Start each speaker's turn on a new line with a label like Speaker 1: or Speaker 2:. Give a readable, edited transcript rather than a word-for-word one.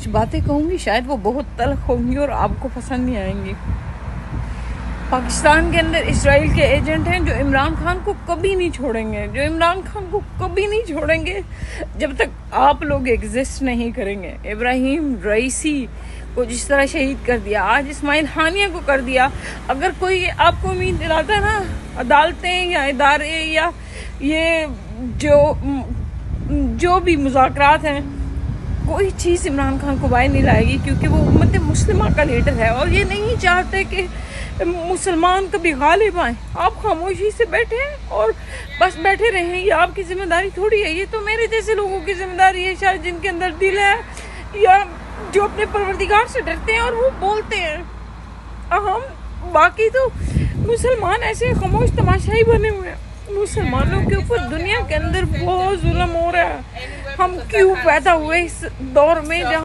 Speaker 1: कुछ बातें कहूँगी, शायद वो बहुत तल्ख होंगी और आपको पसंद नहीं आएंगी। पाकिस्तान के अंदर इजराइल के एजेंट हैं जो इमरान खान को कभी नहीं छोड़ेंगे, जब तक आप लोग एग्जिस्ट नहीं करेंगे। इब्राहिम रईसी को जिस तरह शहीद कर दिया, आज इस्माइल हानिया को कर दिया। अगर कोई आपको उम्मीद दिलाता है ना, अदालतें या इदारे या ये जो भी मुज़ाकरात हैं, कोई चीज़ इमरान खान को बाहर नहीं लाएगी, क्योंकि वो उम्मत मुस्लिमा का लीडर है और ये नहीं चाहते कि मुसलमान कभी गालिब आए। आप खामोशी से बैठे हैं और बस बैठे रहें, ये आपकी जिम्मेदारी थोड़ी है। ये तो मेरे जैसे लोगों की जिम्मेदारी है, शायद जिनके अंदर दिल है या जो अपने परवरदिगार से डरते हैं और वो बोलते हैं। हम बाकी तो मुसलमान ऐसे खामोश तमाशाई बने हुए हैं। मुसलमानों के ऊपर दुनिया के अंदर बहुत जुल्म हो रहा है। हम क्यों पैदा हुए इस दौर में जहाँ